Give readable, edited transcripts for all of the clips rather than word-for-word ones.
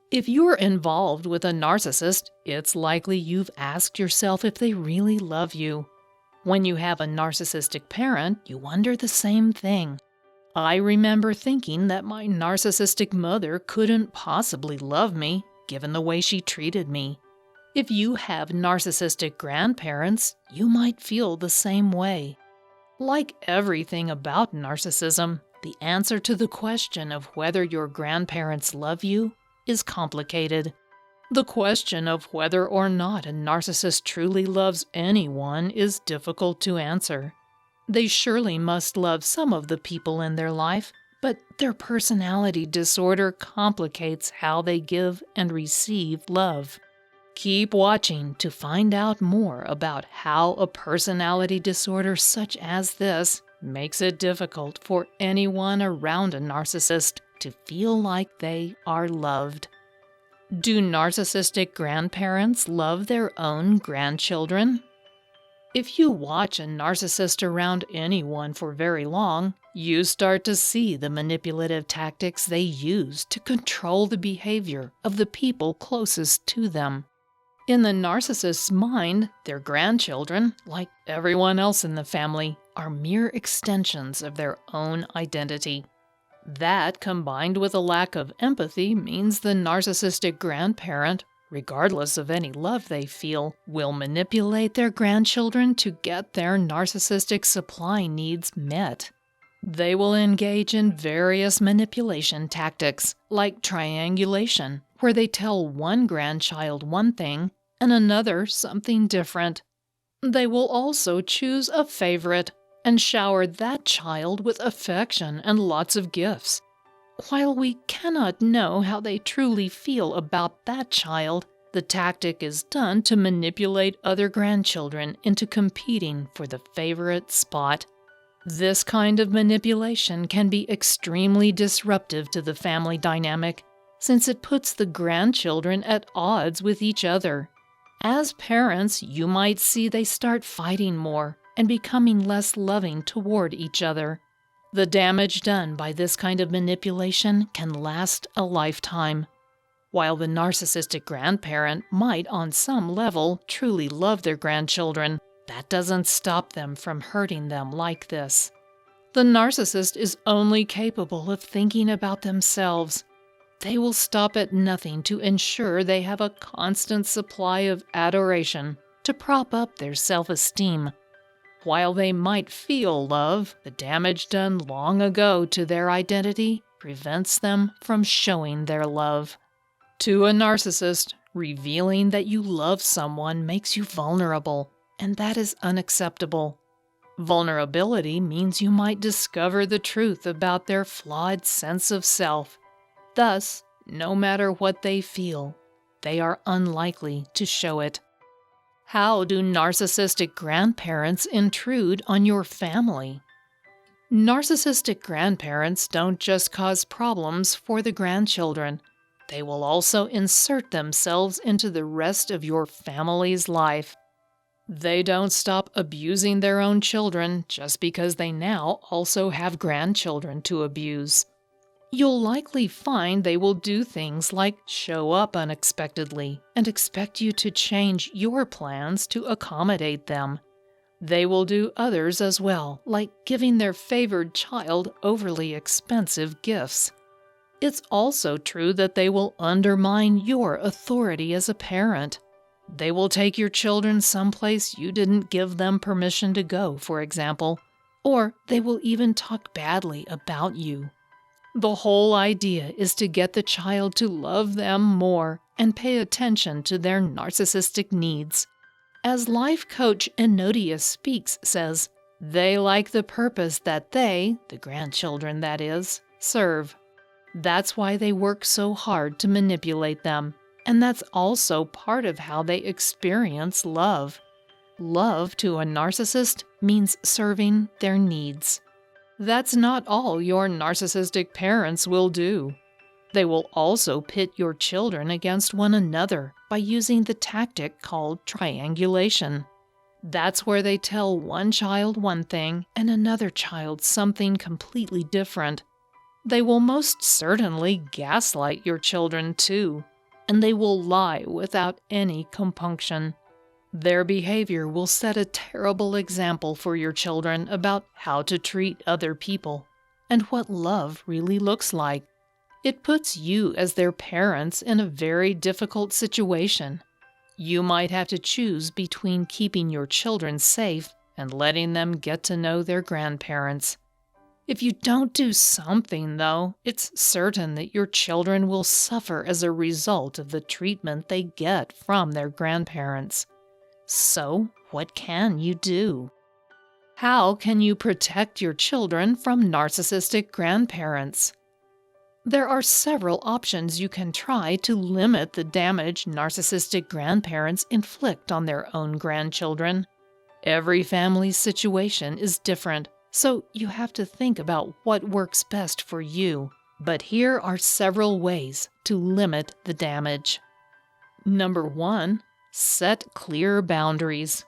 If you're involved with a narcissist, it's likely you've asked yourself if they really love you. When you have a narcissistic parent, you wonder the same thing. I remember thinking that my narcissistic mother couldn't possibly love me, given the way she treated me. If you have narcissistic grandparents, you might feel the same way. Like everything about narcissism, the answer to the question of whether your grandparents love you is complicated. The question of whether or not a narcissist truly loves anyone is difficult to answer. They surely must love some of the people in their life, but their personality disorder complicates how they give and receive love. Keep watching to find out more about how a personality disorder such as this makes it difficult for anyone around a narcissist to feel like they are loved. Do narcissistic grandparents love their own grandchildren? If you watch a narcissist around anyone for very long, you start to see the manipulative tactics they use to control the behavior of the people closest to them. In the narcissist's mind, their grandchildren, like everyone else in the family, are mere extensions of their own identity. That, combined with a lack of empathy, means the narcissistic grandparent, regardless of any love they feel, will manipulate their grandchildren to get their narcissistic supply needs met. They will engage in various manipulation tactics, like triangulation, where they tell one grandchild one thing and another something different. They will also choose a favorite and shower that child with affection and lots of gifts. While we cannot know how they truly feel about that child, the tactic is done to manipulate other grandchildren into competing for the favorite spot. This kind of manipulation can be extremely disruptive to the family dynamic, since it puts the grandchildren at odds with each other. As parents, you might see they start fighting more and becoming less loving toward each other. The damage done by this kind of manipulation can last a lifetime. While the narcissistic grandparent might, on some level, truly love their grandchildren, that doesn't stop them from hurting them like this. The narcissist is only capable of thinking about themselves. They will stop at nothing to ensure they have a constant supply of adoration to prop up their self-esteem. While they might feel love, the damage done long ago to their identity prevents them from showing their love. To a narcissist, revealing that you love someone makes you vulnerable, and that is unacceptable. Vulnerability means you might discover the truth about their flawed sense of self. Thus, no matter what they feel, they are unlikely to show it. How do narcissistic grandparents intrude on your family? Narcissistic grandparents don't just cause problems for the grandchildren. They will also insert themselves into the rest of your family's life. They don't stop abusing their own children just because they now also have grandchildren to abuse. You'll likely find they will do things like show up unexpectedly and expect you to change your plans to accommodate them. They will do others as well, like giving their favored child overly expensive gifts. It's also true that they will undermine your authority as a parent. They will take your children someplace you didn't give them permission to go, for example, or they will even talk badly about you. The whole idea is to get the child to love them more and pay attention to their narcissistic needs. As life coach Enodia Speaks says, they like the purpose that they, the grandchildren that is, serve. That's why they work so hard to manipulate them, and that's also part of how they experience love. Love to a narcissist means serving their needs. That's not all your narcissistic parents will do. They will also pit your children against one another by using the tactic called triangulation. That's where they tell one child one thing and another child something completely different. They will most certainly gaslight your children too. and they will lie without any compunction. Their behavior will set a terrible example for your children about how to treat other people and what love really looks like. It puts you as their parents in a very difficult situation. You might have to choose between keeping your children safe and letting them get to know their grandparents. If you don't do something, though, it's certain that your children will suffer as a result of the treatment they get from their grandparents. So, what can you do? How can you protect your children from narcissistic grandparents? There are several options you can try to limit the damage narcissistic grandparents inflict on their own grandchildren. Every family's situation is different, so you have to think about what works best for you. But here are several ways to limit the damage. Number 1. Set clear boundaries.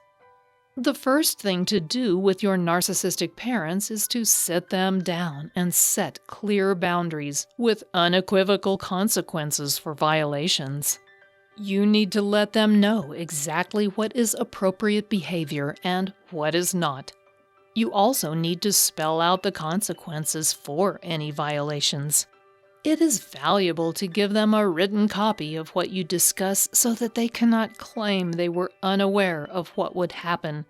The first thing to do with your narcissistic parents is to sit them down and set clear boundaries with unequivocal consequences for violations. You need to let them know exactly what is appropriate behavior and what is not. You also need to spell out the consequences for any violations. It is valuable to give them a written copy of what you discuss so that they cannot claim they were unaware of what would happen.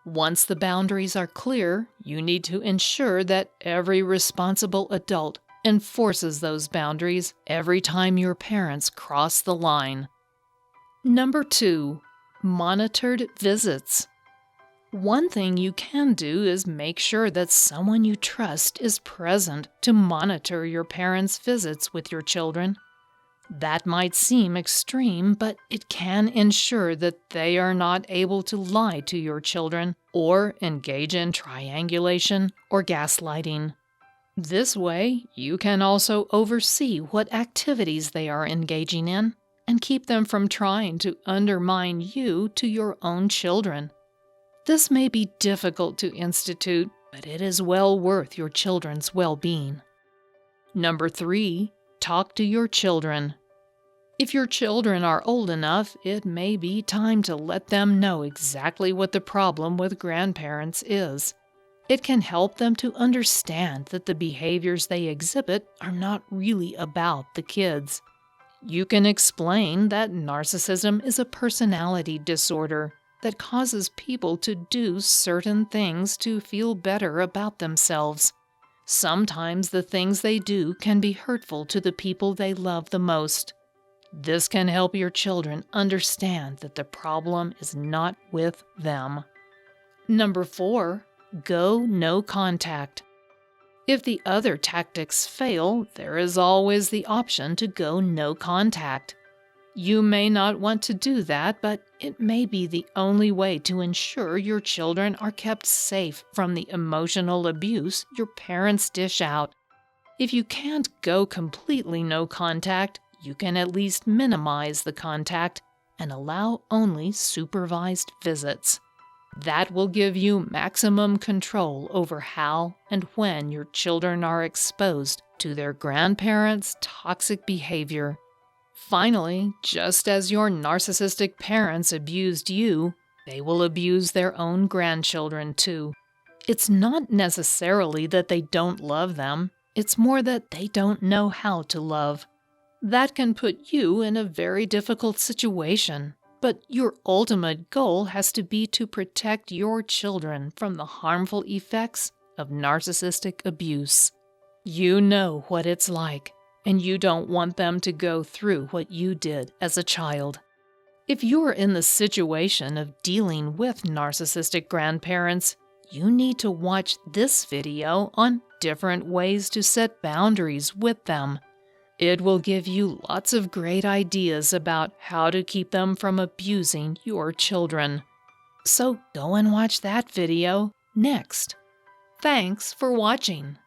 Once the boundaries are clear, you need to ensure that every responsible adult enforces those boundaries every time your parents cross the line. Number 2. Monitored visits. One thing you can do is make sure that someone you trust is present to monitor your parents' visits with your children. That might seem extreme, but it can ensure that they are not able to lie to your children or engage in triangulation or gaslighting. This way, you can also oversee what activities they are engaging in and keep them from trying to undermine you to your own children. This may be difficult to institute, but it is well worth your children's well-being. Number 3. Talk to your children. If your children are old enough, it may be time to let them know exactly what the problem with grandparents is. It can help them to understand that the behaviors they exhibit are not really about the kids. You can explain that narcissism is a personality disorder that causes people to do certain things to feel better about themselves. Sometimes the things they do can be hurtful to the people they love the most. This can help your children understand that the problem is not with them. Number 4. Go no contact. If the other tactics fail, there is always the option to go no contact. You may not want to do that, but it may be the only way to ensure your children are kept safe from the emotional abuse your parents dish out. If you can't go completely no contact, you can at least minimize the contact and allow only supervised visits. That will give you maximum control over how and when your children are exposed to their grandparents' toxic behavior. Finally, just as your narcissistic parents abused you, they will abuse their own grandchildren too. It's not necessarily that they don't love them, it's more that they don't know how to love. That can put you in a very difficult situation, but your ultimate goal has to be to protect your children from the harmful effects of narcissistic abuse. You know what it's like, and you don't want them to go through what you did as a child. If you're in the situation of dealing with narcissistic grandparents, you need to watch this video on different ways to set boundaries with them. It will give you lots of great ideas about how to keep them from abusing your children. So go and watch that video next. Thanks for watching.